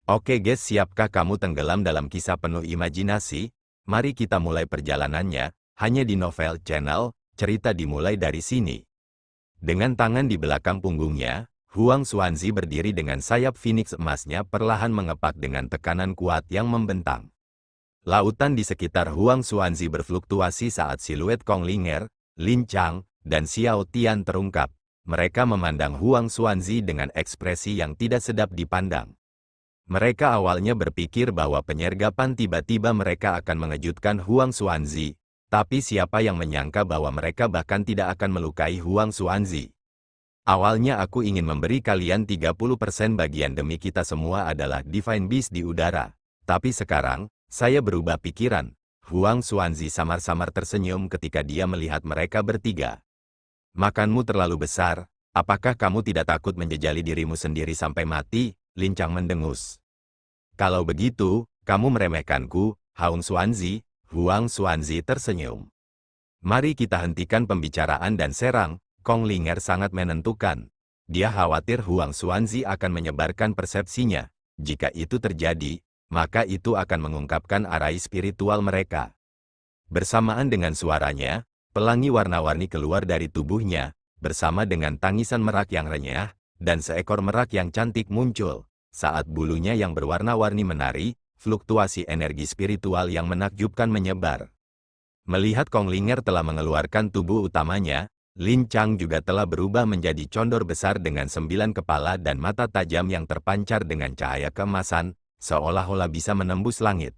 Oke guys, siapkah kamu tenggelam dalam kisah penuh imajinasi? Mari kita mulai perjalanannya, hanya di Novel Channel, cerita dimulai dari sini. Dengan tangan di belakang punggungnya, Huang Xuanzi berdiri dengan sayap phoenix emasnya perlahan mengepak dengan tekanan kuat yang membentang. Lautan di sekitar Huang Xuanzi berfluktuasi saat siluet Kong Linger, Lin Chang, dan Xiao Tian terungkap. Mereka memandang Huang Xuanzi dengan ekspresi yang tidak sedap dipandang. Mereka awalnya berpikir bahwa penyergapan tiba-tiba mereka akan mengejutkan Huang Xuanzi, tapi siapa yang menyangka bahwa mereka bahkan tidak akan melukai Huang Xuanzi. Awalnya aku ingin memberi kalian 30% bagian demi kita semua adalah Divine Beast di udara. Tapi sekarang, saya berubah pikiran. Huang Xuanzi samar-samar tersenyum ketika dia melihat mereka bertiga. Makanmu terlalu besar, apakah kamu tidak takut menjejali dirimu sendiri sampai mati? Lin Chang mendengus. Kalau begitu, kamu meremehkanku, Huang Xuanzi. Huang Xuanzi tersenyum. Mari kita hentikan pembicaraan dan serang. Kong Linger sangat menentukan. Dia khawatir Huang Xuanzi akan menyebarkan persepsinya. Jika itu terjadi, maka itu akan mengungkapkan arai spiritual mereka. Bersamaan dengan suaranya, pelangi warna-warni keluar dari tubuhnya, bersama dengan tangisan merak yang renyah, dan seekor merak yang cantik muncul. Saat bulunya yang berwarna-warni menari, fluktuasi energi spiritual yang menakjubkan menyebar. Melihat Kong Linger telah mengeluarkan tubuh utamanya, Lin Chang juga telah berubah menjadi condor besar dengan 9 kepala dan mata tajam yang terpancar dengan cahaya keemasan, seolah-olah bisa menembus langit.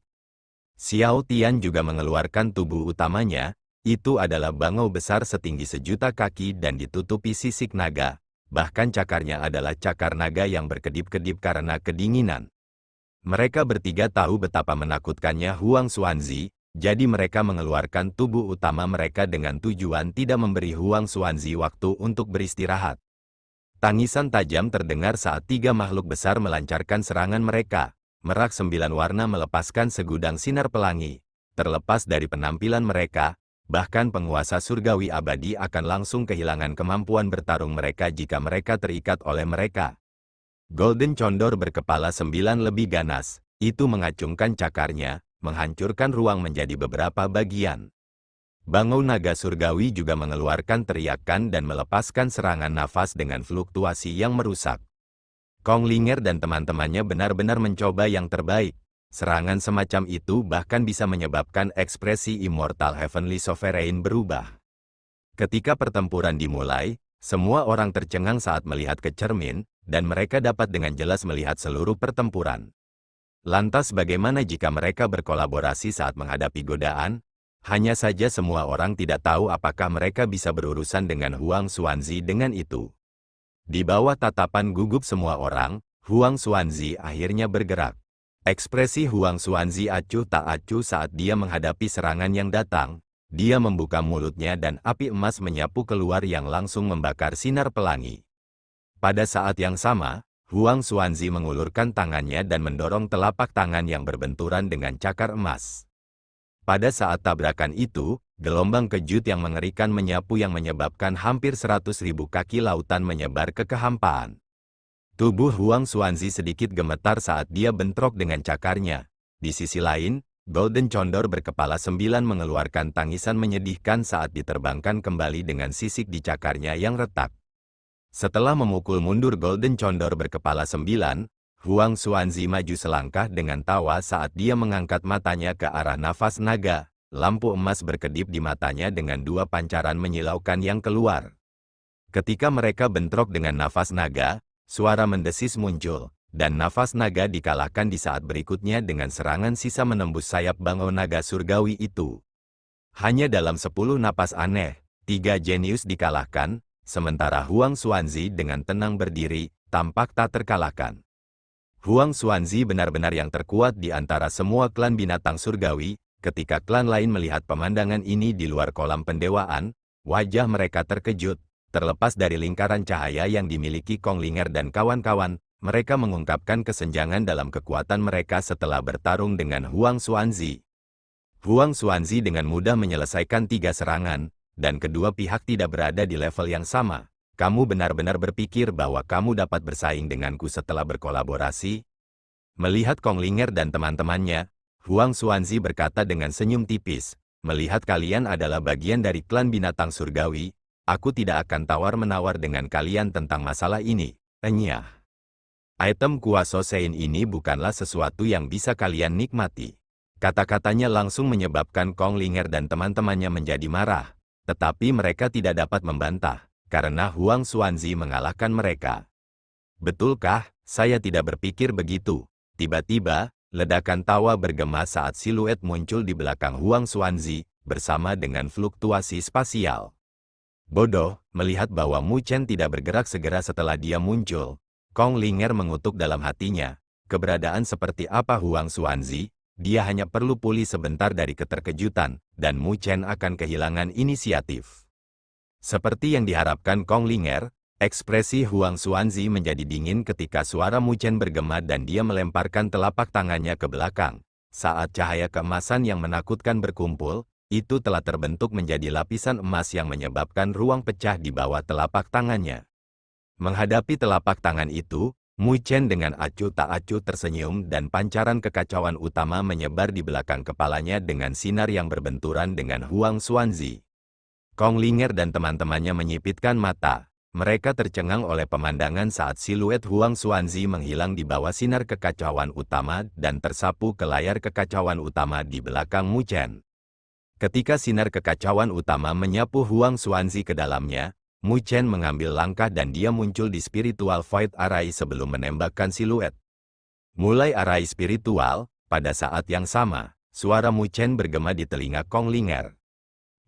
Xiao Tian juga mengeluarkan tubuh utamanya, itu adalah bangau besar setinggi 1.000.000 kaki dan ditutupi sisik naga. Bahkan cakarnya adalah cakar naga yang berkedip-kedip karena kedinginan. Mereka bertiga tahu betapa menakutkannya Huang Xuanzi, jadi mereka mengeluarkan tubuh utama mereka dengan tujuan tidak memberi Huang Xuanzi waktu untuk beristirahat. Tangisan tajam terdengar saat 3 makhluk besar melancarkan serangan mereka. Merak 9 warna melepaskan segudang sinar pelangi. Terlepas dari penampilan mereka, bahkan penguasa surgawi abadi akan langsung kehilangan kemampuan bertarung mereka jika mereka terikat oleh mereka. Golden Condor berkepala 9 lebih ganas, itu mengacungkan cakarnya, menghancurkan ruang menjadi beberapa bagian. Bangau naga surgawi juga mengeluarkan teriakan dan melepaskan serangan nafas dengan fluktuasi yang merusak. Kong Linger dan teman-temannya benar-benar mencoba yang terbaik. Serangan semacam itu bahkan bisa menyebabkan ekspresi Immortal Heavenly Sovereign berubah. Ketika pertempuran dimulai, semua orang tercengang saat melihat ke cermin, dan mereka dapat dengan jelas melihat seluruh pertempuran. Lantas bagaimana jika mereka berkolaborasi saat menghadapi godaan? Hanya saja semua orang tidak tahu apakah mereka bisa berurusan dengan Huang Xuanzi dengan itu. Di bawah tatapan gugup semua orang, Huang Xuanzi akhirnya bergerak. Ekspresi Huang Xuanzi acuh tak acuh saat dia menghadapi serangan yang datang. Dia membuka mulutnya dan api emas menyapu keluar yang langsung membakar sinar pelangi. Pada saat yang sama, Huang Xuanzi mengulurkan tangannya dan mendorong telapak tangan yang berbenturan dengan cakar emas. Pada saat tabrakan itu, gelombang kejut yang mengerikan menyapu yang menyebabkan hampir 100.000 kaki lautan menyebar ke kehampaan. Tubuh Huang Xuanzi sedikit gemetar saat dia bentrok dengan cakarnya. Di sisi lain, Golden Condor berkepala 9 mengeluarkan tangisan menyedihkan saat diterbangkan kembali dengan sisik di cakarnya yang retak. Setelah memukul mundur Golden Condor berkepala 9, Huang Xuanzi maju selangkah dengan tawa saat dia mengangkat matanya ke arah nafas naga. Lampu emas berkedip di matanya dengan 2 pancaran menyilaukan yang keluar. Ketika mereka bentrok dengan nafas naga, suara mendesis muncul, dan nafas naga dikalahkan di saat berikutnya dengan serangan sisa menembus sayap bangau naga surgawi itu. Hanya dalam 10 napas aneh, 3 jenius dikalahkan, sementara Huang Xuanzi dengan tenang berdiri, tampak tak terkalahkan. Huang Xuanzi benar-benar yang terkuat di antara semua klan binatang surgawi. Ketika klan lain melihat pemandangan ini di luar kolam pendewaan, wajah mereka terkejut. Terlepas dari lingkaran cahaya yang dimiliki Kong Linger dan kawan-kawan, mereka mengungkapkan kesenjangan dalam kekuatan mereka setelah bertarung dengan Huang Xuanzi. Huang Xuanzi dengan mudah menyelesaikan 3 serangan, dan kedua pihak tidak berada di level yang sama. Kamu benar-benar berpikir bahwa kamu dapat bersaing denganku setelah berkolaborasi? Melihat Kong Linger dan teman-temannya, Huang Xuanzi berkata dengan senyum tipis, "Melihat kalian adalah bagian dari klan binatang surgawi, aku tidak akan tawar-menawar dengan kalian tentang masalah ini." Enyah. Item kuaso Sein ini bukanlah sesuatu yang bisa kalian nikmati. Kata-katanya langsung menyebabkan Kong Linger dan teman-temannya menjadi marah, tetapi mereka tidak dapat membantah, karena Huang Xuanzi mengalahkan mereka. "Betulkah? Saya tidak berpikir begitu." Tiba-tiba, ledakan tawa bergema saat siluet muncul di belakang Huang Xuanzi, bersama dengan fluktuasi spasial. Bodoh, melihat bahwa Mu Chen tidak bergerak segera setelah dia muncul, Kong Linger mengutuk dalam hatinya, keberadaan seperti apa Huang Xuanzi, dia hanya perlu pulih sebentar dari keterkejutan, dan Mu Chen akan kehilangan inisiatif. Seperti yang diharapkan Kong Linger, ekspresi Huang Xuanzi menjadi dingin ketika suara Mu Chen bergema dan dia melemparkan telapak tangannya ke belakang. Saat cahaya keemasan yang menakutkan berkumpul, itu telah terbentuk menjadi lapisan emas yang menyebabkan ruang pecah di bawah telapak tangannya. Menghadapi telapak tangan itu, Mu Chen dengan acuh tak acuh tersenyum dan pancaran kekacauan utama menyebar di belakang kepalanya dengan sinar yang berbenturan dengan Huang Xuanzi. Kong Linger dan teman-temannya menyipitkan mata. Mereka tercengang oleh pemandangan saat siluet Huang Xuanzi menghilang di bawah sinar kekacauan utama dan tersapu ke layar kekacauan utama di belakang Mu Chen. Ketika sinar kekacauan utama menyapu Huang Xuanzi ke dalamnya, Mu Chen mengambil langkah dan dia muncul di Spiritual Void Array sebelum menembakkan siluet. Mulai arai spiritual, pada saat yang sama, suara Mu Chen bergema di telinga Kong Linger.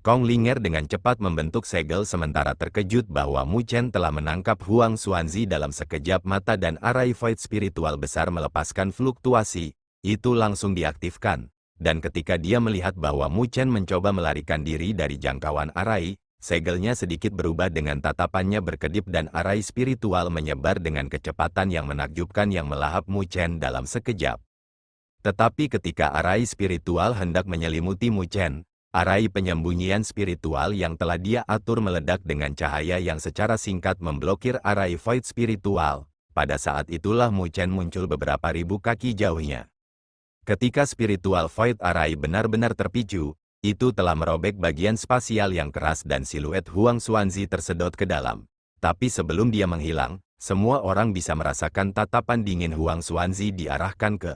Kong Linger dengan cepat membentuk segel sementara terkejut bahwa Mu Chen telah menangkap Huang Xuanzi dalam sekejap mata dan arai void spiritual besar melepaskan fluktuasi, itu langsung diaktifkan. Dan ketika dia melihat bahwa Mu Chen mencoba melarikan diri dari jangkauan arai, segelnya sedikit berubah dengan tatapannya berkedip dan arai spiritual menyebar dengan kecepatan yang menakjubkan yang melahap Mu Chen dalam sekejap. Tetapi ketika arai spiritual hendak menyelimuti Mu Chen, arai penyembunyian spiritual yang telah dia atur meledak dengan cahaya yang secara singkat memblokir arai void spiritual. Pada saat itulah Mu Chen muncul beberapa ribu kaki jauhnya. Ketika spiritual void array benar-benar terpicu, itu telah merobek bagian spasial yang keras dan siluet Huang Xuanzi tersedot ke dalam. Tapi sebelum dia menghilang, semua orang bisa merasakan tatapan dingin Huang Xuanzi diarahkan ke.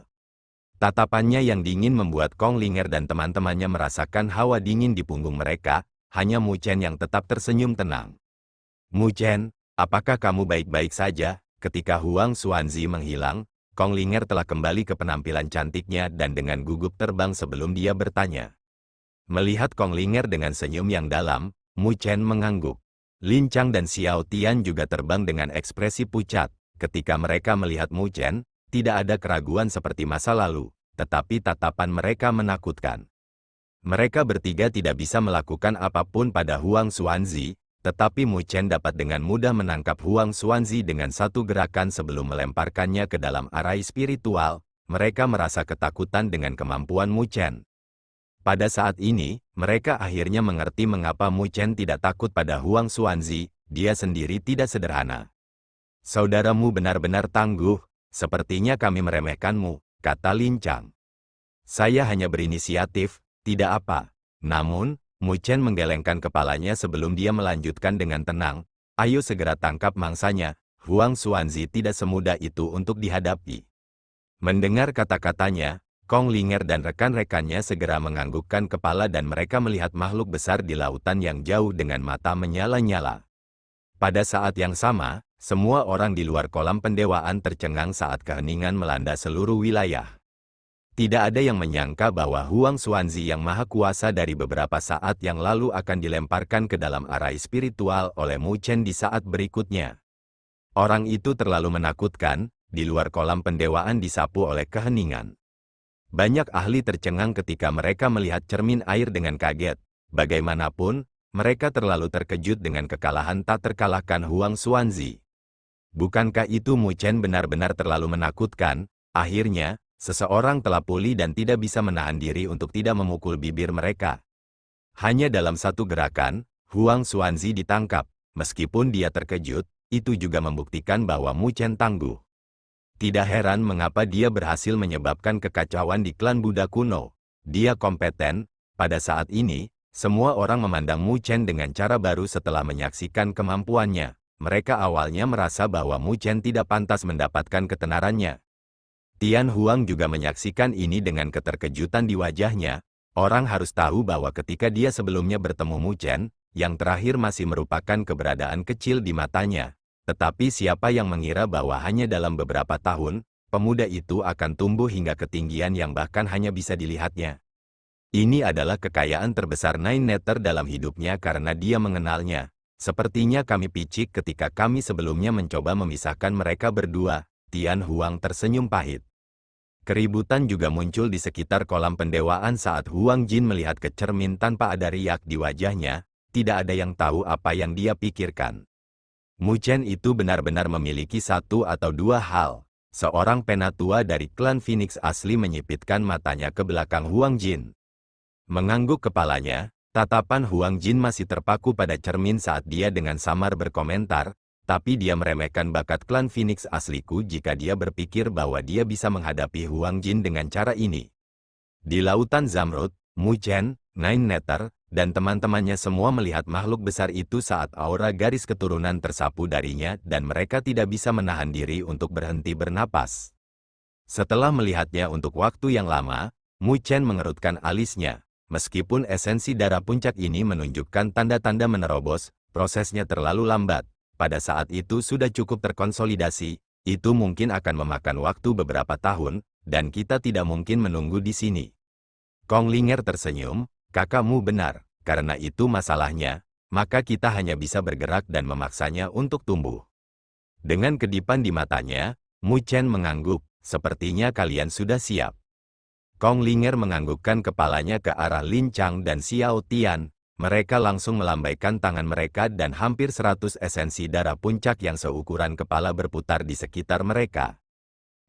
Tatapannya yang dingin membuat Kong Linger dan teman-temannya merasakan hawa dingin di punggung mereka, hanya Mu Chen yang tetap tersenyum tenang. "Mu Chen, apakah kamu baik-baik saja?" Ketika Huang Xuanzi menghilang, Kong Linger telah kembali ke penampilan cantiknya dan dengan gugup terbang sebelum dia bertanya. Melihat Kong Linger dengan senyum yang dalam, Mu Chen mengangguk. Lin Chang dan Xiao Tian juga terbang dengan ekspresi pucat. Ketika mereka melihat Mu Chen, tidak ada keraguan seperti masa lalu, tetapi tatapan mereka menakutkan. Mereka bertiga tidak bisa melakukan apapun pada Huang Xuanzi, tetapi Mu Chen dapat dengan mudah menangkap Huang Xuanzi dengan satu gerakan sebelum melemparkannya ke dalam arai spiritual. Mereka merasa ketakutan dengan kemampuan Mu Chen. Pada saat ini, mereka akhirnya mengerti mengapa Mu Chen tidak takut pada Huang Xuanzi, dia sendiri tidak sederhana. "Saudaramu benar-benar tangguh. Sepertinya kami meremehkanmu," kata Lin Chang. "Saya hanya berinisiatif, tidak apa." Namun, Mu Chen menggelengkan kepalanya sebelum dia melanjutkan dengan tenang, "Ayo segera tangkap mangsanya, Huang Xuanzi tidak semudah itu untuk dihadapi." Mendengar kata-katanya, Kong Linger dan rekan-rekannya segera menganggukkan kepala dan mereka melihat makhluk besar di lautan yang jauh dengan mata menyala-nyala. Pada saat yang sama, semua orang di luar kolam pendewaan tercengang saat keheningan melanda seluruh wilayah. Tidak ada yang menyangka bahwa Huang Xuanzi yang maha kuasa dari beberapa saat yang lalu akan dilemparkan ke dalam arai spiritual oleh Mu Chen di saat berikutnya. Orang itu terlalu menakutkan, di luar kolam pendewaan disapu oleh keheningan. Banyak ahli tercengang ketika mereka melihat cermin air dengan kaget. Bagaimanapun, mereka terlalu terkejut dengan kekalahan tak terkalahkan Huang Xuanzi. Bukankah itu Mu Chen benar-benar terlalu menakutkan? Akhirnya, seseorang telah pulih dan tidak bisa menahan diri untuk tidak memukul bibir mereka. Hanya dalam satu gerakan, Huang Xuanzi ditangkap. Meskipun dia terkejut, itu juga membuktikan bahwa Mu Chen tangguh. Tidak heran mengapa dia berhasil menyebabkan kekacauan di klan Buddha kuno. Dia kompeten. Pada saat ini, semua orang memandang Mu Chen dengan cara baru setelah menyaksikan kemampuannya. Mereka awalnya merasa bahwa Mu Chen tidak pantas mendapatkan ketenarannya. Tian Huang juga menyaksikan ini dengan keterkejutan di wajahnya. Orang harus tahu bahwa ketika dia sebelumnya bertemu Mu Chen, yang terakhir masih merupakan keberadaan kecil di matanya. Tetapi siapa yang mengira bahwa hanya dalam beberapa tahun, pemuda itu akan tumbuh hingga ketinggian yang bahkan hanya bisa dilihatnya. Ini adalah kekayaan terbesar Nine Nether dalam hidupnya karena dia mengenalnya. Sepertinya kami picik ketika kami sebelumnya mencoba memisahkan mereka berdua. Tian Huang tersenyum pahit. Keributan juga muncul di sekitar kolam pendewaan saat Huang Jin melihat ke cermin tanpa ada riak di wajahnya. Tidak ada yang tahu apa yang dia pikirkan. Mu Chen itu benar-benar memiliki satu atau dua hal. Seorang penatua dari klan Phoenix asli menyipitkan matanya ke belakang Huang Jin. Mengangguk kepalanya, tatapan Huang Jin masih terpaku pada cermin saat dia dengan samar berkomentar, tapi dia meremehkan bakat klan Phoenix asliku jika dia berpikir bahwa dia bisa menghadapi Huang Jin dengan cara ini. Di lautan Zamrud, Mu Chen, Nine Nether, dan teman-temannya semua melihat makhluk besar itu saat aura garis keturunan tersapu darinya dan mereka tidak bisa menahan diri untuk berhenti bernapas. Setelah melihatnya untuk waktu yang lama, Mu Chen mengerutkan alisnya. Meskipun esensi darah puncak ini menunjukkan tanda-tanda menerobos, prosesnya terlalu lambat. Pada saat itu sudah cukup terkonsolidasi, itu mungkin akan memakan waktu beberapa tahun, dan kita tidak mungkin menunggu di sini. Kong Linger tersenyum, kakakmu benar, karena itu masalahnya, maka kita hanya bisa bergerak dan memaksanya untuk tumbuh. Dengan kedipan di matanya, Mu Chen mengangguk, sepertinya kalian sudah siap. Kong Linger menganggukkan kepalanya ke arah Lin Chang dan Xiao Tian, mereka langsung melambaikan tangan mereka dan hampir 100 esensi darah puncak yang seukuran kepala berputar di sekitar mereka.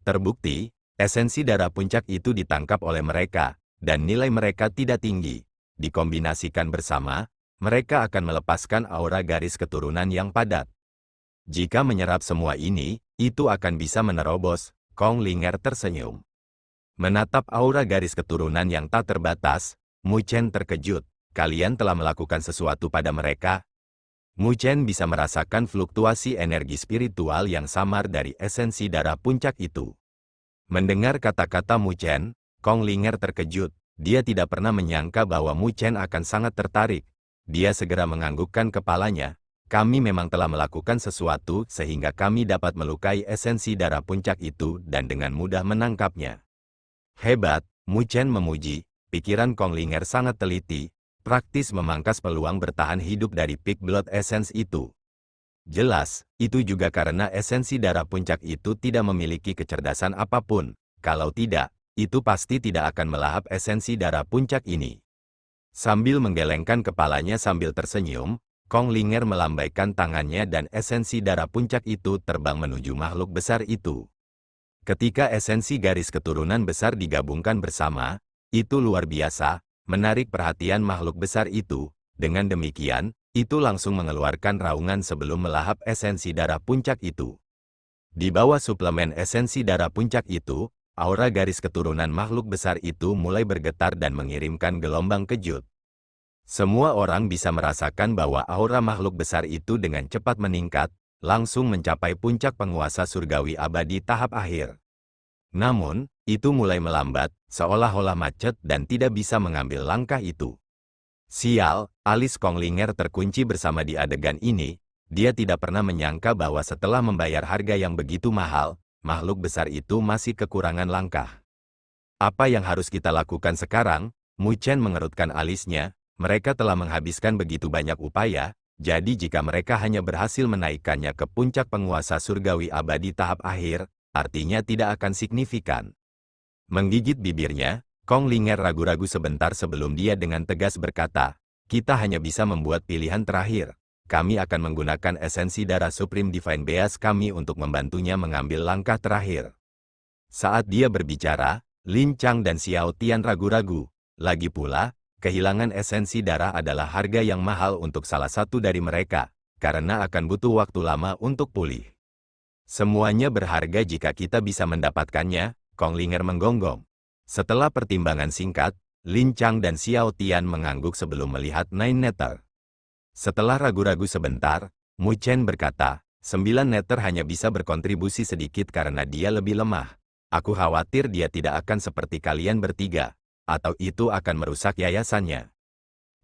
Terbukti, esensi darah puncak itu ditangkap oleh mereka, dan nilai mereka tidak tinggi. Dikombinasikan bersama, mereka akan melepaskan aura garis keturunan yang padat. Jika menyerap semua ini, itu akan bisa menerobos. Kong Linger tersenyum. Menatap aura garis keturunan yang tak terbatas, Mu Chen terkejut. Kalian telah melakukan sesuatu pada mereka? Mu Chen bisa merasakan fluktuasi energi spiritual yang samar dari esensi darah puncak itu. Mendengar kata-kata Mu Chen, Kong Linger terkejut. Dia tidak pernah menyangka bahwa Mu Chen akan sangat tertarik. Dia segera menganggukkan kepalanya. Kami memang telah melakukan sesuatu sehingga kami dapat melukai esensi darah puncak itu dan dengan mudah menangkapnya. Hebat, Mu Chen memuji. Pikiran Kong Linger sangat teliti, praktis memangkas peluang bertahan hidup dari Peak Blood Essence itu. Jelas, itu juga karena esensi darah puncak itu tidak memiliki kecerdasan apapun. Kalau tidak, itu pasti tidak akan melahap esensi darah puncak ini. Sambil menggelengkan kepalanya sambil tersenyum, Kong Linger melambaikan tangannya dan esensi darah puncak itu terbang menuju makhluk besar itu. Ketika esensi garis keturunan besar digabungkan bersama, itu luar biasa, menarik perhatian makhluk besar itu. Dengan demikian, itu langsung mengeluarkan raungan sebelum melahap esensi darah puncak itu. Di bawah suplemen esensi darah puncak itu, aura garis keturunan makhluk besar itu mulai bergetar dan mengirimkan gelombang kejut. Semua orang bisa merasakan bahwa aura makhluk besar itu dengan cepat meningkat, langsung mencapai puncak penguasa surgawi abadi tahap akhir. Namun, itu mulai melambat, seolah-olah macet dan tidak bisa mengambil langkah itu. Sial, alis Kong Linger terkunci bersama di adegan ini. Dia tidak pernah menyangka bahwa setelah membayar harga yang begitu mahal, makhluk besar itu masih kekurangan langkah. Apa yang harus kita lakukan sekarang? Mu Chen mengerutkan alisnya. Mereka telah menghabiskan begitu banyak upaya, jadi jika mereka hanya berhasil menaikkannya ke puncak penguasa surgawi abadi tahap akhir, artinya tidak akan signifikan. Menggigit bibirnya, Kong Linger ragu-ragu sebentar sebelum dia dengan tegas berkata, kita hanya bisa membuat pilihan terakhir. Kami akan menggunakan esensi darah Supreme Divine Beast kami untuk membantunya mengambil langkah terakhir. Saat dia berbicara, Lin Chang dan Xiao Tian ragu-ragu. Lagi pula, kehilangan esensi darah adalah harga yang mahal untuk salah satu dari mereka, karena akan butuh waktu lama untuk pulih. Semuanya berharga jika kita bisa mendapatkannya, Kong Linger menggonggong. Setelah pertimbangan singkat, Lin Chang dan Xiao Tian mengangguk sebelum melihat Nine Nether. Setelah ragu-ragu sebentar, Mu Chen berkata, 9 Nether hanya bisa berkontribusi sedikit karena dia lebih lemah. Aku khawatir dia tidak akan seperti kalian bertiga, atau itu akan merusak yayasannya.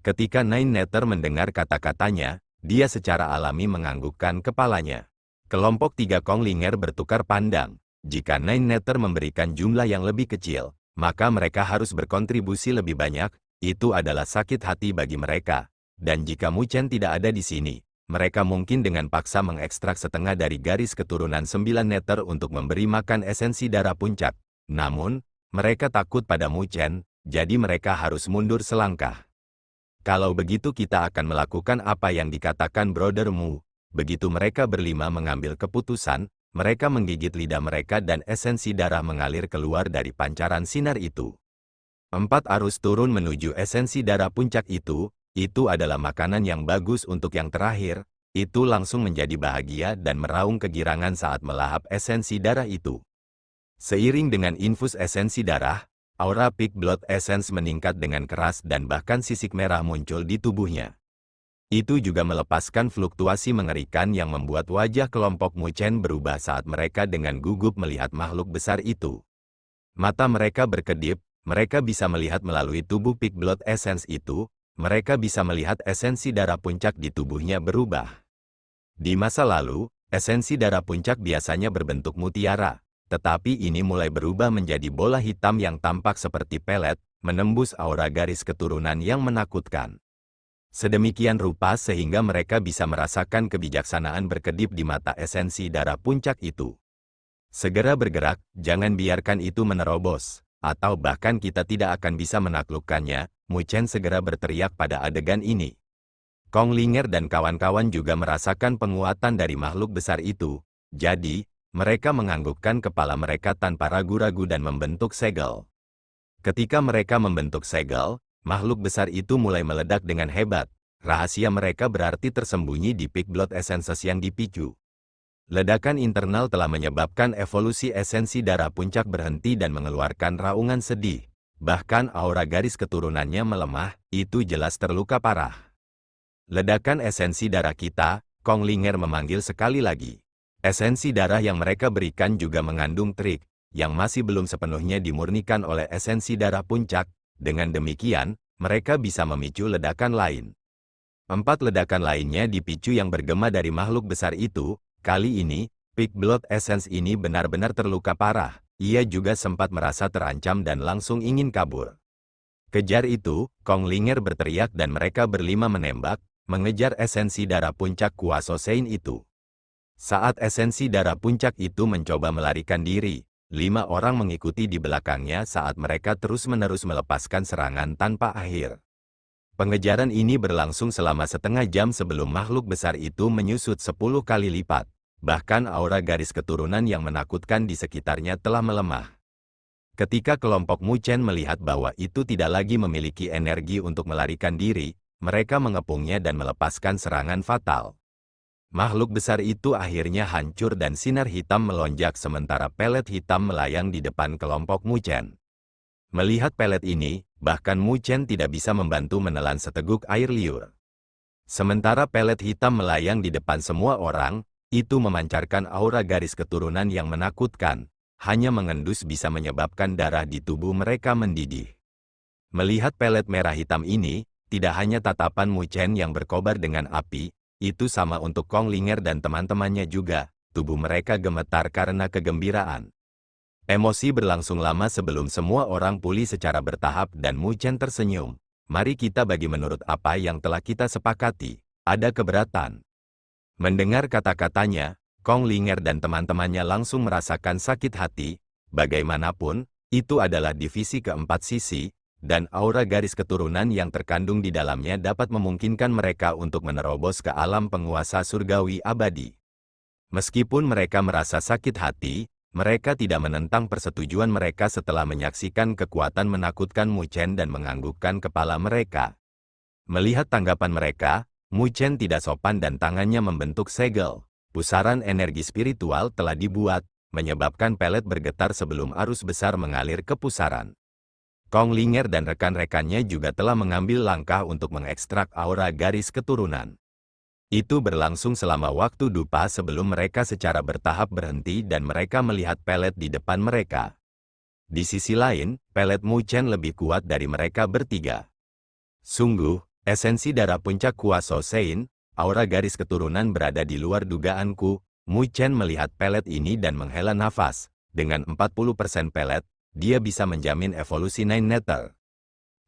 Ketika Nine Nether mendengar kata-katanya, dia secara alami menganggukkan kepalanya. Kelompok 3 Kong Linger bertukar pandang. Jika Nine Nether memberikan jumlah yang lebih kecil, maka mereka harus berkontribusi lebih banyak. Itu adalah sakit hati bagi mereka. Dan jika Mu Chen tidak ada di sini, mereka mungkin dengan paksa mengekstrak setengah dari garis keturunan 9 Nether untuk memberi makan esensi darah puncak. Namun, mereka takut pada Mu Chen, jadi mereka harus mundur selangkah. Kalau begitu kita akan melakukan apa yang dikatakan Brother Mu. Begitu mereka berlima mengambil keputusan, mereka menggigit lidah mereka dan esensi darah mengalir keluar dari pancaran sinar itu. 4 arus turun menuju esensi darah puncak itu adalah makanan yang bagus untuk yang terakhir. Itu langsung menjadi bahagia dan meraung kegirangan saat melahap esensi darah itu. Seiring dengan infus esensi darah, aura Peak Blood Essence meningkat dengan keras dan bahkan sisik merah muncul di tubuhnya. Itu juga melepaskan fluktuasi mengerikan yang membuat wajah kelompok Mu Chen berubah saat mereka dengan gugup melihat makhluk besar itu. Mata mereka berkedip, mereka bisa melihat melalui tubuh Peak Blood Essence itu, mereka bisa melihat esensi darah puncak di tubuhnya berubah. Di masa lalu, esensi darah puncak biasanya berbentuk mutiara, tetapi ini mulai berubah menjadi bola hitam yang tampak seperti pelet, menembus aura garis keturunan yang menakutkan. Sedemikian rupa sehingga mereka bisa merasakan kebijaksanaan berkedip di mata esensi darah puncak itu. Segera bergerak, jangan biarkan itu menerobos, atau bahkan kita tidak akan bisa menaklukkannya. Mu Chen segera berteriak pada adegan ini. Kong Linger dan kawan-kawan juga merasakan penguatan dari makhluk besar itu, jadi, mereka menganggukkan kepala mereka tanpa ragu-ragu dan membentuk segel. Ketika mereka membentuk segel, makhluk besar itu mulai meledak dengan hebat. Rahasia mereka berarti tersembunyi di Peak Blood Essences yang dipicu. Ledakan internal telah menyebabkan evolusi esensi darah puncak berhenti dan mengeluarkan raungan sedih. Bahkan aura garis keturunannya melemah, itu jelas terluka parah. Ledakan esensi darah kita, Kong Linger memanggil sekali lagi. Esensi darah yang mereka berikan juga mengandung trik, yang masih belum sepenuhnya dimurnikan oleh esensi darah puncak. Dengan demikian, mereka bisa memicu ledakan lain. 4 ledakan lainnya dipicu yang bergema dari makhluk besar itu. Kali ini, Peak Blood Essence ini benar-benar terluka parah. Ia juga sempat merasa terancam dan langsung ingin kabur. Kejar itu, Kong Linger berteriak dan mereka berlima menembak, mengejar esensi darah puncak Kuaso Sein itu. Saat esensi darah puncak itu mencoba melarikan diri, 5 orang mengikuti di belakangnya saat mereka terus-menerus melepaskan serangan tanpa akhir. Pengejaran ini berlangsung selama setengah jam sebelum makhluk besar itu menyusut 10 kali lipat. Bahkan aura garis keturunan yang menakutkan di sekitarnya telah melemah. Ketika kelompok Mu Chen melihat bahwa itu tidak lagi memiliki energi untuk melarikan diri, mereka mengepungnya dan melepaskan serangan fatal. Makhluk besar itu akhirnya hancur dan sinar hitam melonjak sementara pelet hitam melayang di depan kelompok Mu Chen. Melihat pelet ini, bahkan Mu Chen tidak bisa membantu menelan seteguk air liur. Sementara pelet hitam melayang di depan semua orang, itu memancarkan aura garis keturunan yang menakutkan, hanya mengendus bisa menyebabkan darah di tubuh mereka mendidih. Melihat pelet merah hitam ini, tidak hanya tatapan Mu Chen yang berkobar dengan api, itu sama untuk Kong Linger dan teman-temannya juga, tubuh mereka gemetar karena kegembiraan. Emosi berlangsung lama sebelum semua orang pulih secara bertahap dan Mu Chen tersenyum. Mari kita bagi menurut apa yang telah kita sepakati, ada keberatan. Mendengar kata-katanya, Kong Linger dan teman-temannya langsung merasakan sakit hati. Bagaimanapun, itu adalah divisi keempat sisi, dan aura garis keturunan yang terkandung di dalamnya dapat memungkinkan mereka untuk menerobos ke alam penguasa surgawi abadi. Meskipun mereka merasa sakit hati, mereka tidak menentang persetujuan mereka setelah menyaksikan kekuatan menakutkan Mu Chen dan menganggukkan kepala mereka. Melihat tanggapan mereka, Mu Chen tidak sopan dan tangannya membentuk segel. pusaran energi spiritual telah dibuat, menyebabkan pelet bergetar sebelum arus besar mengalir ke pusaran. Kong Linger dan rekan-rekannya juga telah mengambil langkah untuk mengekstrak aura garis keturunan. Itu berlangsung selama waktu dupa sebelum mereka secara bertahap berhenti dan mereka melihat pelet di depan mereka. Di sisi lain, pelet Mu Chen lebih kuat dari mereka bertiga. Sungguh, esensi darah puncak kuasa Sein, aura garis keturunan berada di luar dugaanku. Mu Chen melihat pelet ini dan menghela nafas. Dengan 40% pelet, dia bisa menjamin evolusi Nine Nether.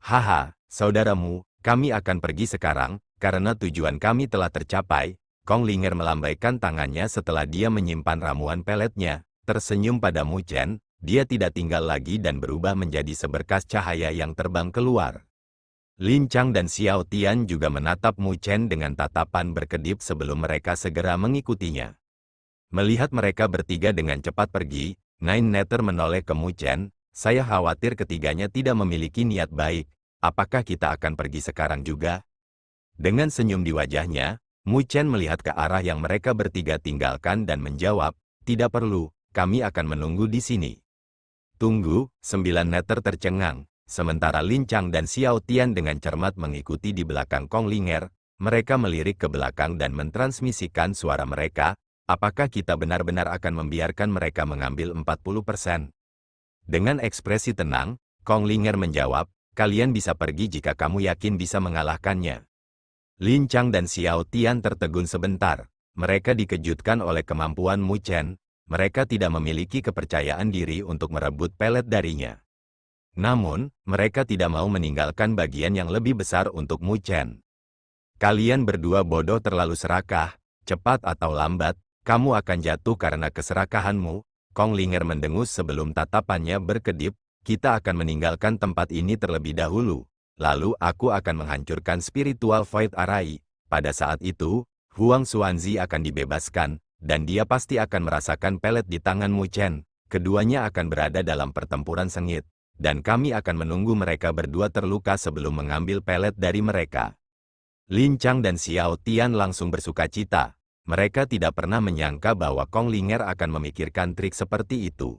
Haha, saudaramu, kami akan pergi sekarang, karena tujuan kami telah tercapai. Kong Linger melambaikan tangannya setelah dia menyimpan ramuan peletnya, tersenyum pada Mu Chen. Dia tidak tinggal lagi dan berubah menjadi seberkas cahaya yang terbang keluar. Lin Chang dan Xiao Tian juga menatap Mu Chen dengan tatapan berkedip sebelum mereka segera mengikutinya. Melihat mereka bertiga dengan cepat pergi, Nine Nether menoleh ke Mu Chen. Saya khawatir ketiganya tidak memiliki niat baik. Apakah kita akan pergi sekarang juga? Dengan senyum di wajahnya, Mu Chen melihat ke arah yang mereka bertiga tinggalkan dan menjawab, tidak perlu, kami akan menunggu di sini. Tunggu, 9 Nether tercengang, sementara Lin Chang dan Xiao Tian dengan cermat mengikuti di belakang Kong Linger. Mereka melirik ke belakang dan mentransmisikan suara mereka. Apakah kita benar-benar akan membiarkan mereka mengambil 40%? Dengan ekspresi tenang, Kong Linger menjawab, kalian bisa pergi jika kamu yakin bisa mengalahkannya. Lin Chang dan Xiao Tian tertegun sebentar. Mereka dikejutkan oleh kemampuan Mu Chen. Mereka tidak memiliki kepercayaan diri untuk merebut pelet darinya. Namun, mereka tidak mau meninggalkan bagian yang lebih besar untuk Mu Chen. Kalian berdua bodoh terlalu serakah, cepat atau lambat, kamu akan jatuh karena keserakahanmu. Kong Linger mendengus sebelum tatapannya berkedip, kita akan meninggalkan tempat ini terlebih dahulu. Lalu aku akan menghancurkan spiritual void array. Pada saat itu, Huang Xuanzi akan dibebaskan, dan dia pasti akan merasakan pelet di tangan Mu Chen. Keduanya akan berada dalam pertempuran sengit, dan kami akan menunggu mereka berdua terluka sebelum mengambil pelet dari mereka. Lin Chang dan Xiao Tian langsung bersukacita. Mereka tidak pernah menyangka bahwa Kong Linger akan memikirkan trik seperti itu.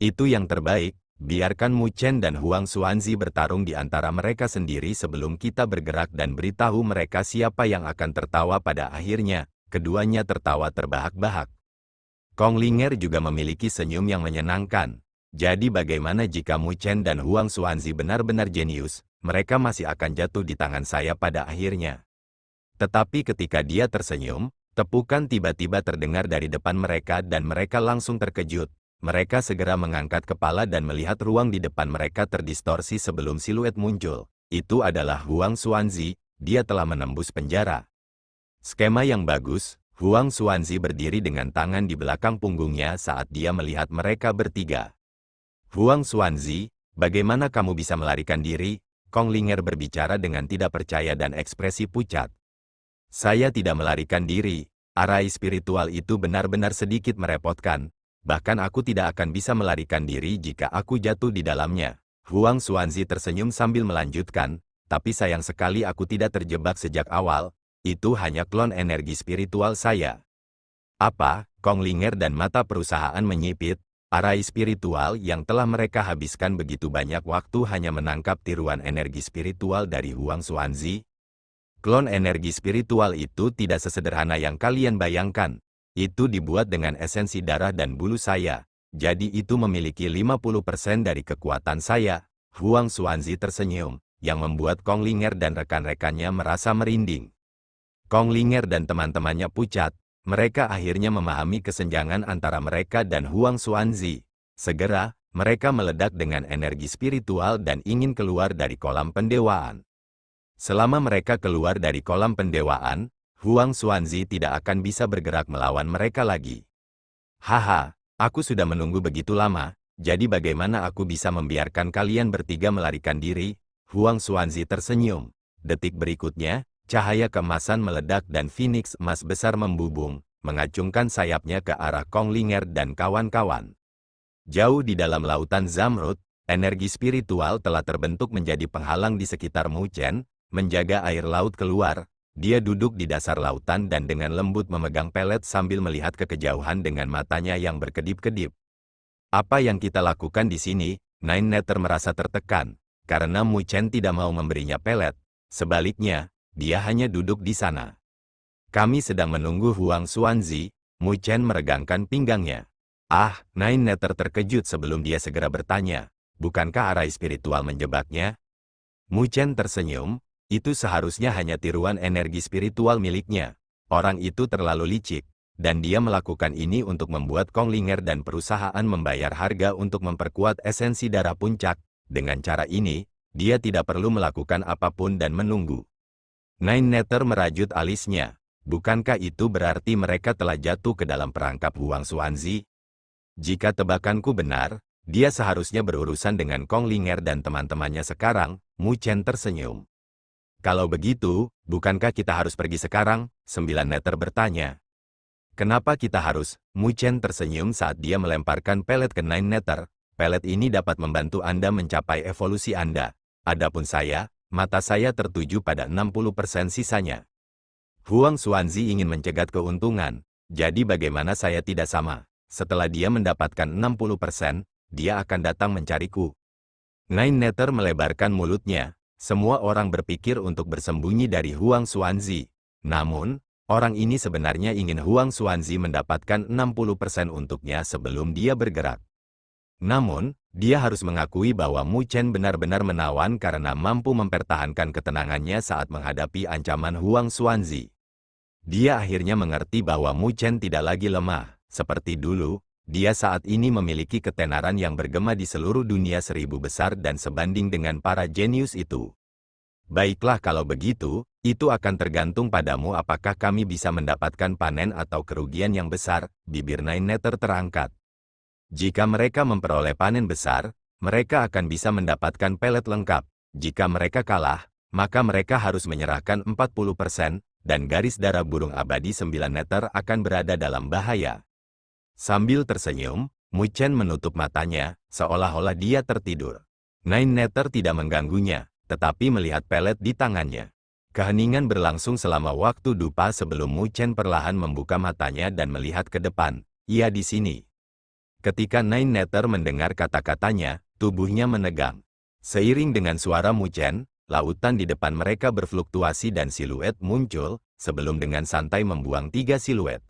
Itu yang terbaik, biarkan Mu Chen dan Huang Xuanzi bertarung di antara mereka sendiri sebelum kita bergerak dan beritahu mereka siapa yang akan tertawa pada akhirnya. Keduanya tertawa terbahak-bahak. Kong Linger juga memiliki senyum yang menyenangkan. Jadi bagaimana jika Mu Chen dan Huang Xuanzi benar-benar jenius, mereka masih akan jatuh di tangan saya pada akhirnya. Tetapi ketika dia tersenyum, tepukan tiba-tiba terdengar dari depan mereka dan mereka langsung terkejut. Mereka segera mengangkat kepala dan melihat ruang di depan mereka terdistorsi sebelum siluet muncul. Itu adalah Huang Xuanzi, dia telah menembus penjara. Skema yang bagus, Huang Xuanzi berdiri dengan tangan di belakang punggungnya saat dia melihat mereka bertiga. Huang Xuanzi, bagaimana kamu bisa melarikan diri? Kong Linger berbicara dengan tidak percaya dan ekspresi pucat. Saya tidak melarikan diri, arai spiritual itu benar-benar sedikit merepotkan. Bahkan aku tidak akan bisa melarikan diri jika aku jatuh di dalamnya. Huang Xuanzi tersenyum sambil melanjutkan, tapi sayang sekali aku tidak terjebak sejak awal. Itu hanya klon energi spiritual saya. Apa? Kong Linger dan mata perusahaan menyipit. Arai spiritual yang telah mereka habiskan begitu banyak waktu hanya menangkap tiruan energi spiritual dari Huang Xuanzi. Klon energi spiritual itu tidak sesederhana yang kalian bayangkan. Itu dibuat dengan esensi darah dan bulu saya. Jadi itu memiliki 50% dari kekuatan saya. Huang Xuanzi tersenyum, yang membuat Kong Linger dan rekan-rekannya merasa merinding. Kong Linger dan teman-temannya pucat. Mereka akhirnya memahami kesenjangan antara mereka dan Huang Xuanzi. Segera, mereka meledak dengan energi spiritual dan ingin keluar dari kolam pendewaan. Selama mereka keluar dari kolam pendewaan, Huang Xuanzi tidak akan bisa bergerak melawan mereka lagi. Haha, aku sudah menunggu begitu lama, jadi bagaimana aku bisa membiarkan kalian bertiga melarikan diri? Huang Xuanzi tersenyum. Detik berikutnya, cahaya keemasan meledak dan Phoenix emas besar membubung, mengacungkan sayapnya ke arah Kong Linger dan kawan-kawan. Jauh di dalam lautan Zamrud, energi spiritual telah terbentuk menjadi penghalang di sekitar Mu Chen, menjaga air laut keluar. Dia duduk di dasar lautan dan dengan lembut memegang pelet sambil melihat ke kejauhan dengan matanya yang berkedip-kedip. Apa yang kita lakukan di sini? Nine Nether merasa tertekan, karena Mu Chen tidak mau memberinya pelet. Sebaliknya, dia hanya duduk di sana. Kami sedang menunggu Huang Xuanzi. Mu Chen meregangkan pinggangnya. Ah, Nine Nether terkejut sebelum dia segera bertanya, bukankah arai spiritual menjebaknya? Mu Chen tersenyum, itu seharusnya hanya tiruan energi spiritual miliknya. Orang itu terlalu licik, dan dia melakukan ini untuk membuat Kong Linger dan perusahaan membayar harga untuk memperkuat esensi darah puncak. Dengan cara ini, dia tidak perlu melakukan apapun dan menunggu. Nine Nether merajut alisnya. Bukankah itu berarti mereka telah jatuh ke dalam perangkap Huang Xuanzi? Jika tebakanku benar, dia seharusnya berurusan dengan Kong Linger dan teman-temannya sekarang. Mu Chen tersenyum. Kalau begitu, bukankah kita harus pergi sekarang? 9 Nether bertanya. Kenapa kita harus? Mu Chen tersenyum saat dia melemparkan pelet ke Nine Nether. Pelet ini dapat membantu Anda mencapai evolusi Anda. Adapun saya, mata saya tertuju pada 60% sisanya. Huang Xuanzi ingin mencegat keuntungan, jadi bagaimana saya tidak sama? Setelah dia mendapatkan 60%, dia akan datang mencariku. Nine Nether melebarkan mulutnya. Semua orang berpikir untuk bersembunyi dari Huang Xuanzi. Namun, orang ini sebenarnya ingin Huang Xuanzi mendapatkan 60% untuknya sebelum dia bergerak. Namun, dia harus mengakui bahwa Mu Chen benar-benar menawan karena mampu mempertahankan ketenangannya saat menghadapi ancaman Huang Xuanzi. Dia akhirnya mengerti bahwa Mu Chen tidak lagi lemah. Seperti dulu, dia saat ini memiliki ketenaran yang bergema di seluruh dunia 1000 besar dan sebanding dengan para jenius itu. Baiklah kalau begitu, itu akan tergantung padamu apakah kami bisa mendapatkan panen atau kerugian yang besar. Bibir Nine Nether terangkat. Jika mereka memperoleh panen besar, mereka akan bisa mendapatkan pelet lengkap. Jika mereka kalah, maka mereka harus menyerahkan 40%, dan garis darah burung abadi 9 Nether akan berada dalam bahaya. Sambil tersenyum, Mu Chen menutup matanya, seolah-olah dia tertidur. Nine Nether tidak mengganggunya, tetapi melihat pelet di tangannya. Keheningan berlangsung selama waktu dupa sebelum Mu Chen perlahan membuka matanya dan melihat ke depan. Ia di sini. Ketika Nine Nether mendengar kata-katanya, tubuhnya menegang. Seiring dengan suara Mu Chen, lautan di depan mereka berfluktuasi dan siluet muncul, sebelum dengan santai membuang 3 siluet.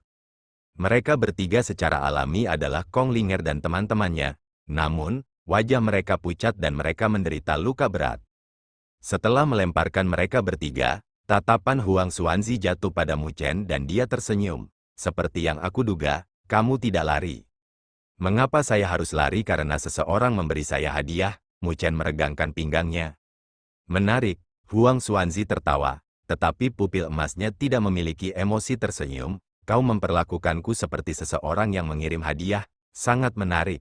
Mereka bertiga secara alami adalah Kong Linger dan teman-temannya, namun, wajah mereka pucat dan mereka menderita luka berat. Setelah melemparkan mereka bertiga, tatapan Huang Xuanzi jatuh pada Mu Chen dan dia tersenyum. Seperti yang aku duga, kamu tidak lari. Mengapa saya harus lari karena seseorang memberi saya hadiah? Mu Chen meregangkan pinggangnya. Menarik, Huang Xuanzi tertawa, tetapi pupil emasnya tidak memiliki emosi tersenyum. Kau memperlakukanku seperti seseorang yang mengirim hadiah, sangat menarik.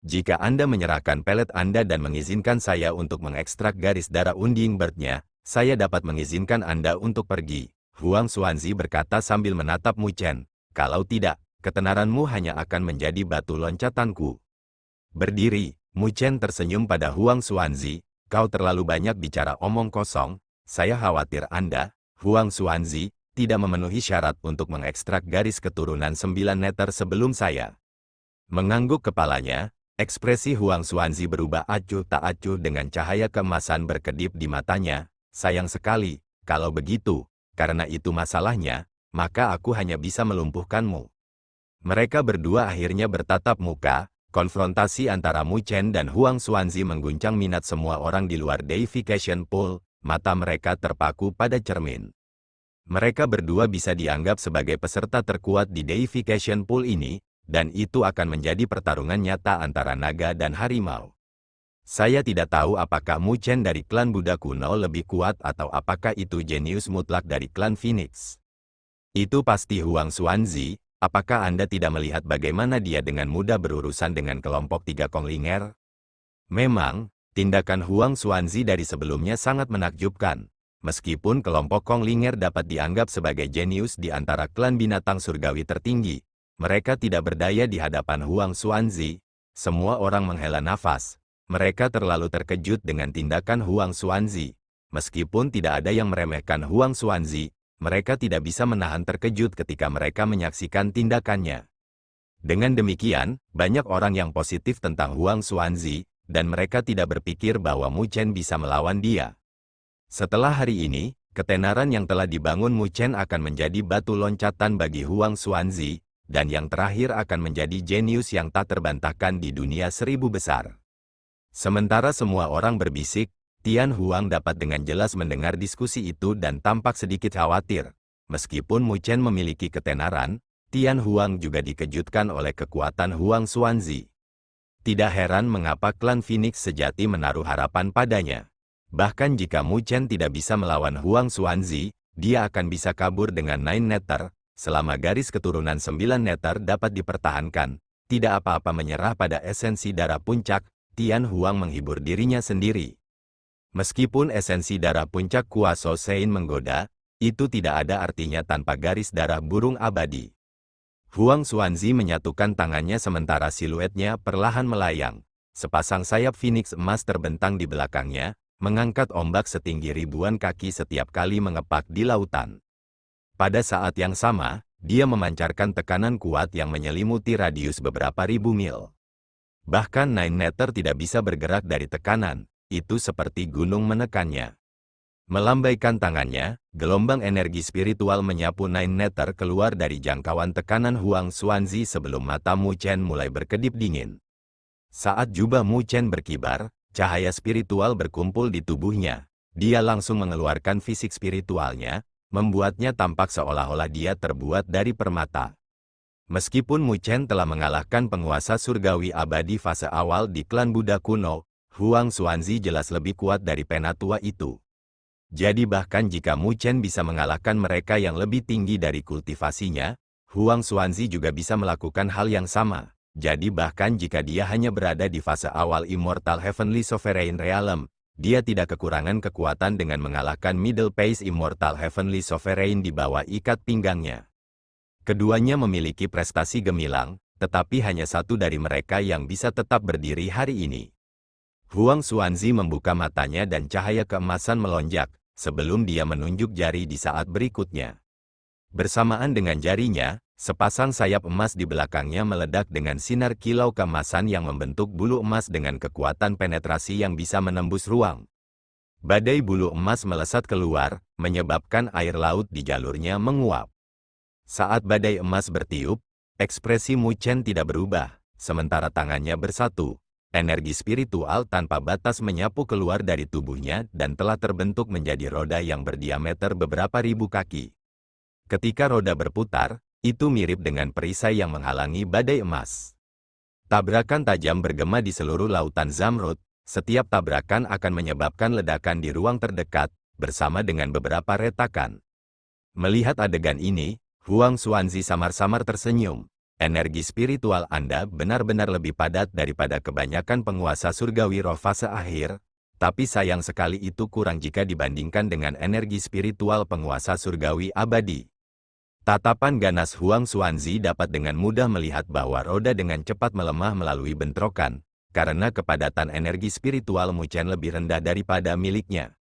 Jika Anda menyerahkan pelet Anda dan mengizinkan saya untuk mengekstrak garis darah unding bird-nya, saya dapat mengizinkan Anda untuk pergi. Huang Xuanzi berkata sambil menatap Mu Chen. Kalau tidak, ketenaranmu hanya akan menjadi batu loncatanku. Berdiri, Mu Chen tersenyum pada Huang Xuanzi. Kau terlalu banyak bicara omong kosong, saya khawatir Anda, Huang Xuanzi, tidak memenuhi syarat untuk mengekstrak garis keturunan 9 Nether sebelum saya. Mengangguk kepalanya, ekspresi Huang Xuanzi berubah acuh tak acuh dengan cahaya keemasan berkedip di matanya. Sayang sekali, kalau begitu, karena itu masalahnya, maka aku hanya bisa melumpuhkanmu. Mereka berdua akhirnya bertatap muka, konfrontasi antara Mu Chen dan Huang Xuanzi mengguncang minat semua orang di luar Deification Pool, mata mereka terpaku pada cermin. Mereka berdua bisa dianggap sebagai peserta terkuat di Deification Pool ini, dan itu akan menjadi pertarungan nyata antara naga dan harimau. Saya tidak tahu apakah Mu Chen dari klan Buddha kuno lebih kuat atau apakah itu jenius mutlak dari klan Phoenix. Itu pasti Huang Xuanzi, apakah Anda tidak melihat bagaimana dia dengan mudah berurusan dengan kelompok 3 Kong Linger? Memang, tindakan Huang Xuanzi dari sebelumnya sangat menakjubkan. Meskipun kelompok Kong Linger dapat dianggap sebagai jenius di antara klan binatang surgawi tertinggi, mereka tidak berdaya di hadapan Huang Xuanzi. Semua orang menghela nafas. Mereka terlalu terkejut dengan tindakan Huang Xuanzi. Meskipun tidak ada yang meremehkan Huang Xuanzi, mereka tidak bisa menahan terkejut ketika mereka menyaksikan tindakannya. Dengan demikian, banyak orang yang positif tentang Huang Xuanzi, dan mereka tidak berpikir bahwa Mu Chen bisa melawan dia. Setelah hari ini, ketenaran yang telah dibangun Mu Chen akan menjadi batu loncatan bagi Huang Xuanzi, dan yang terakhir akan menjadi jenius yang tak terbantahkan di dunia 1000 besar. Sementara semua orang berbisik, Tian Huang dapat dengan jelas mendengar diskusi itu dan tampak sedikit khawatir. Meskipun Mu Chen memiliki ketenaran, Tian Huang juga dikejutkan oleh kekuatan Huang Xuanzi. Tidak heran mengapa klan Phoenix sejati menaruh harapan padanya. Bahkan jika Mu Chen tidak bisa melawan Huang Xuanzi, dia akan bisa kabur dengan 9 neter, selama garis keturunan 9 neter dapat dipertahankan. Tidak apa-apa menyerah pada esensi darah puncak, Tian Huang menghibur dirinya sendiri. Meskipun esensi darah puncak Kuaso Sein menggoda, itu tidak ada artinya tanpa garis darah burung abadi. Huang Xuanzi menyatukan tangannya sementara siluetnya perlahan melayang. Sepasang sayap Phoenix emas terbentang di belakangnya, mengangkat ombak setinggi ribuan kaki setiap kali mengepak di lautan. Pada saat yang sama, dia memancarkan tekanan kuat yang menyelimuti radius beberapa ribu mil. Bahkan 9 neter tidak bisa bergerak dari tekanan, itu seperti gunung menekannya. Melambaikan tangannya, gelombang energi spiritual menyapu 9 neter keluar dari jangkauan tekanan Huang Xuanzi sebelum mata Mu Chen mulai berkedip dingin. Saat jubah Mu Chen berkibar, cahaya spiritual berkumpul di tubuhnya. Dia langsung mengeluarkan fisik spiritualnya, membuatnya tampak seolah-olah dia terbuat dari permata. Meskipun Mu Chen telah mengalahkan penguasa surgawi abadi fase awal di klan Buddha kuno, Huang Xuanzi jelas lebih kuat dari penatua itu. Jadi bahkan jika Mu Chen bisa mengalahkan mereka yang lebih tinggi dari kultivasinya, Huang Xuanzi juga bisa melakukan hal yang sama. Jadi bahkan jika dia hanya berada di fase awal Immortal Heavenly Sovereign Realm, dia tidak kekurangan kekuatan dengan mengalahkan Middle Phase Immortal Heavenly Sovereign di bawah ikat pinggangnya. Keduanya memiliki prestasi gemilang, tetapi hanya satu dari mereka yang bisa tetap berdiri hari ini. Huang Xuanzi membuka matanya dan cahaya keemasan melonjak, sebelum dia menunjuk jari di saat berikutnya. Bersamaan dengan jarinya, sepasang sayap emas di belakangnya meledak dengan sinar kilau keemasan yang membentuk bulu emas dengan kekuatan penetrasi yang bisa menembus ruang. Badai bulu emas melesat keluar, menyebabkan air laut di jalurnya menguap. Saat badai emas bertiup, ekspresi Mu Chen tidak berubah, sementara tangannya bersatu. Energi spiritual tanpa batas menyapu keluar dari tubuhnya dan telah terbentuk menjadi roda yang berdiameter beberapa ribu kaki. Ketika roda berputar, itu mirip dengan perisai yang menghalangi badai emas. Tabrakan tajam bergema di seluruh lautan Zamrud, setiap tabrakan akan menyebabkan ledakan di ruang terdekat, bersama dengan beberapa retakan. Melihat adegan ini, Huang Xuanzi samar-samar tersenyum. Energi spiritual Anda benar-benar lebih padat daripada kebanyakan penguasa surgawi roh fase akhir, tapi sayang sekali itu kurang jika dibandingkan dengan energi spiritual penguasa surgawi abadi. Tatapan ganas Huang Xuanzi dapat dengan mudah melihat bahwa roda dengan cepat melemah melalui bentrokan, karena kepadatan energi spiritual Mu Chen lebih rendah daripada miliknya.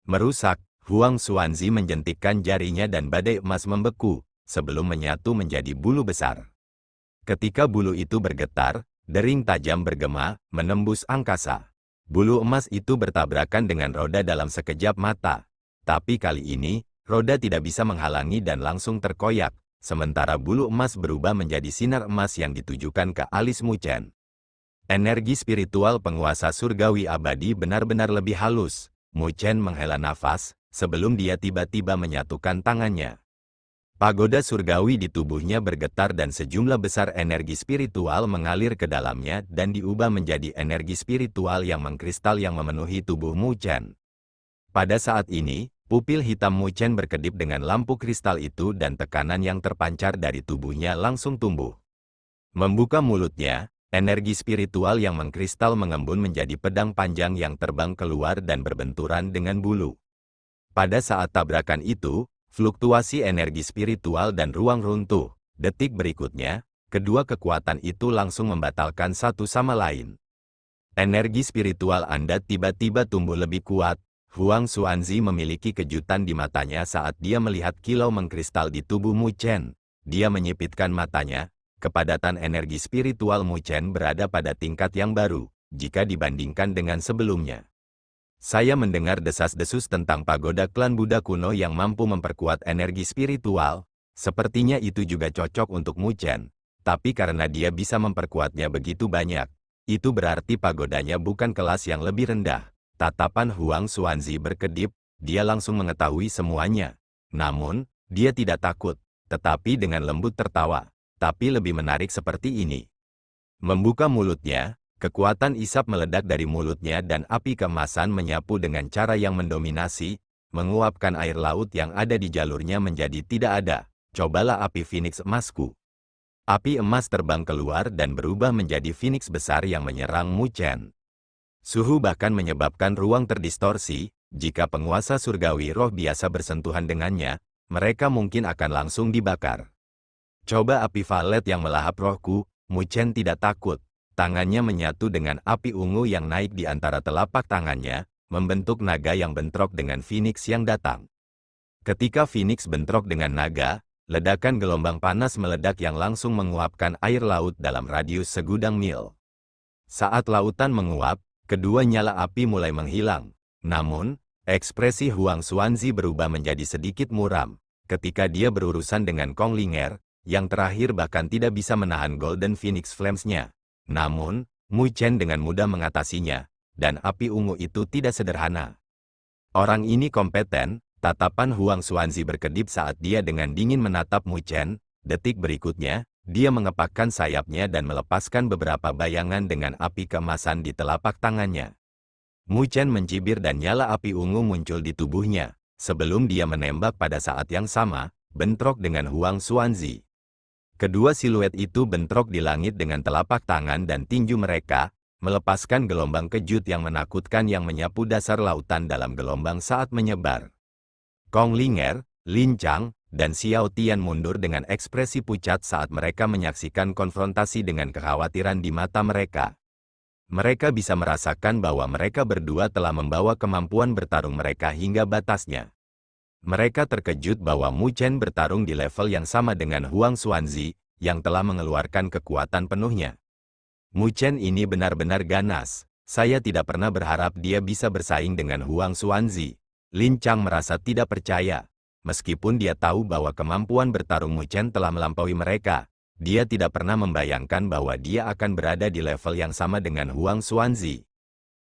Merusak, Huang Xuanzi menjentikkan jarinya dan badai emas membeku, sebelum menyatu menjadi bulu besar. Ketika bulu itu bergetar, dering tajam bergema, menembus angkasa. Bulu emas itu bertabrakan dengan roda dalam sekejap mata. Tapi kali ini, roda tidak bisa menghalangi dan langsung terkoyak, sementara bulu emas berubah menjadi sinar emas yang ditujukan ke alis Mu Chen. Energi spiritual penguasa surgawi abadi benar-benar lebih halus. Mu Chen menghela nafas, sebelum dia tiba-tiba menyatukan tangannya. Pagoda surgawi di tubuhnya bergetar dan sejumlah besar energi spiritual mengalir ke dalamnya dan diubah menjadi energi spiritual yang mengkristal yang memenuhi tubuh Mu Chen. Pada saat ini, pupil hitam Mu Chen berkedip dengan lampu kristal itu dan tekanan yang terpancar dari tubuhnya langsung tumbuh. Membuka mulutnya, energi spiritual yang mengkristal mengembun menjadi pedang panjang yang terbang keluar dan berbenturan dengan bulu. Pada saat tabrakan itu, fluktuasi energi spiritual dan ruang runtuh. Detik berikutnya, kedua kekuatan itu langsung membatalkan satu sama lain. Energi spiritual Anda tiba-tiba tumbuh lebih kuat, Huang Xuanzi memiliki kejutan di matanya saat dia melihat kilau mengkristal di tubuh Mu Chen. Dia menyipitkan matanya. Kepadatan energi spiritual Mu Chen berada pada tingkat yang baru, jika dibandingkan dengan sebelumnya. Saya mendengar desas-desus tentang pagoda klan Buddha kuno yang mampu memperkuat energi spiritual. Sepertinya itu juga cocok untuk Mu Chen. Tapi karena dia bisa memperkuatnya begitu banyak, itu berarti pagodanya bukan kelas yang lebih rendah. Tatapan Huang Xuanzi berkedip, dia langsung mengetahui semuanya. Namun, dia tidak takut, tetapi dengan lembut tertawa. Tapi lebih menarik seperti ini. Membuka mulutnya, kekuatan isap meledak dari mulutnya dan api keemasan menyapu dengan cara yang mendominasi, menguapkan air laut yang ada di jalurnya menjadi tidak ada. Cobalah api Phoenix emasku. Api emas terbang keluar dan berubah menjadi Phoenix besar yang menyerang Mu Chen. Suhu bahkan menyebabkan ruang terdistorsi. Jika penguasa surgawi roh biasa bersentuhan dengannya, mereka mungkin akan langsung dibakar. Coba api valet yang melahap rohku. Mu Chen tidak takut. Tangannya menyatu dengan api ungu yang naik di antara telapak tangannya, membentuk naga yang bentrok dengan Phoenix yang datang. Ketika Phoenix bentrok dengan naga, ledakan gelombang panas meledak yang langsung menguapkan air laut dalam radius segudang mil. Saat lautan menguap, kedua nyala api mulai menghilang. Namun, ekspresi Huang Xuanzi berubah menjadi sedikit muram, ketika dia berurusan dengan Kong Ling'er, yang terakhir bahkan tidak bisa menahan Golden Phoenix Flames-nya. Namun, Mu Chen dengan mudah mengatasinya, dan api ungu itu tidak sederhana. Orang ini kompeten. Tatapan Huang Xuanzi berkedip saat dia dengan dingin menatap Mu Chen. Detik berikutnya, dia mengepakkan sayapnya dan melepaskan beberapa bayangan dengan api keemasan di telapak tangannya. Mu Chen mencibir dan nyala api ungu muncul di tubuhnya. Sebelum dia menembak pada saat yang sama, bentrok dengan Huang Xuanzi. Kedua siluet itu bentrok di langit dengan telapak tangan dan tinju mereka, melepaskan gelombang kejut yang menakutkan yang menyapu dasar lautan dalam gelombang saat menyebar. Kong Ling'er, Lin Chang, dan Xiao Tian mundur dengan ekspresi pucat saat mereka menyaksikan konfrontasi dengan kekhawatiran di mata mereka. Mereka bisa merasakan bahwa mereka berdua telah membawa kemampuan bertarung mereka hingga batasnya. Mereka terkejut bahwa Mu Chen bertarung di level yang sama dengan Huang Xuanzi, yang telah mengeluarkan kekuatan penuhnya. Mu Chen ini benar-benar ganas. Saya tidak pernah berharap dia bisa bersaing dengan Huang Xuanzi. Lin Chang merasa tidak percaya. Meskipun dia tahu bahwa kemampuan bertarung Mu Chen telah melampaui mereka, dia tidak pernah membayangkan bahwa dia akan berada di level yang sama dengan Huang Xuanzi.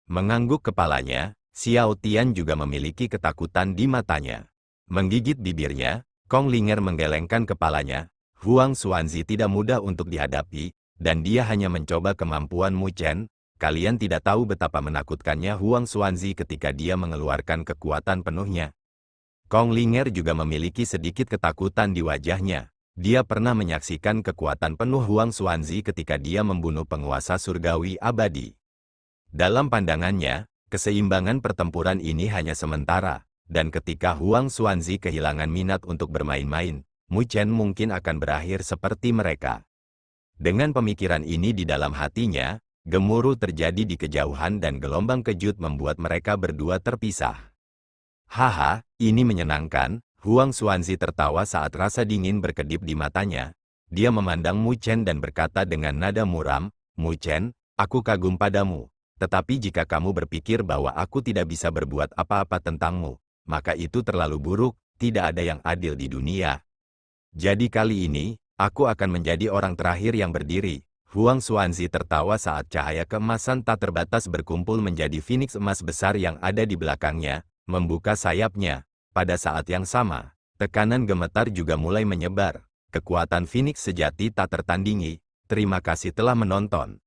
Mengangguk kepalanya, Xiao Tian juga memiliki ketakutan di matanya. Menggigit bibirnya, Kong Ling'er menggelengkan kepalanya. Huang Xuanzi tidak mudah untuk dihadapi, dan dia hanya mencoba kemampuan Mu Chen. Kalian tidak tahu betapa menakutkannya Huang Xuanzi ketika dia mengeluarkan kekuatan penuhnya. Kong Ling'er juga memiliki sedikit ketakutan di wajahnya. Dia pernah menyaksikan kekuatan penuh Huang Xuanzi ketika dia membunuh penguasa surgawi abadi. Dalam pandangannya, keseimbangan pertempuran ini hanya sementara. Dan ketika Huang Xuanzi kehilangan minat untuk bermain-main, Mu Chen mungkin akan berakhir seperti mereka. Dengan pemikiran ini di dalam hatinya, gemuruh terjadi di kejauhan dan gelombang kejut membuat mereka berdua terpisah. Haha, ini menyenangkan. Huang Xuanzi tertawa saat rasa dingin berkedip di matanya. Dia memandang Mu Chen dan berkata dengan nada muram, Mu Chen, aku kagum padamu. Tetapi jika kamu berpikir bahwa aku tidak bisa berbuat apa-apa tentangmu, maka itu terlalu buruk, tidak ada yang adil di dunia. Jadi kali ini, aku akan menjadi orang terakhir yang berdiri. Huang Xuanzi tertawa saat cahaya keemasan tak terbatas berkumpul menjadi Phoenix emas besar yang ada di belakangnya, membuka sayapnya. Pada saat yang sama, tekanan gemetar juga mulai menyebar. Kekuatan Phoenix sejati tak tertandingi. Terima kasih telah menonton.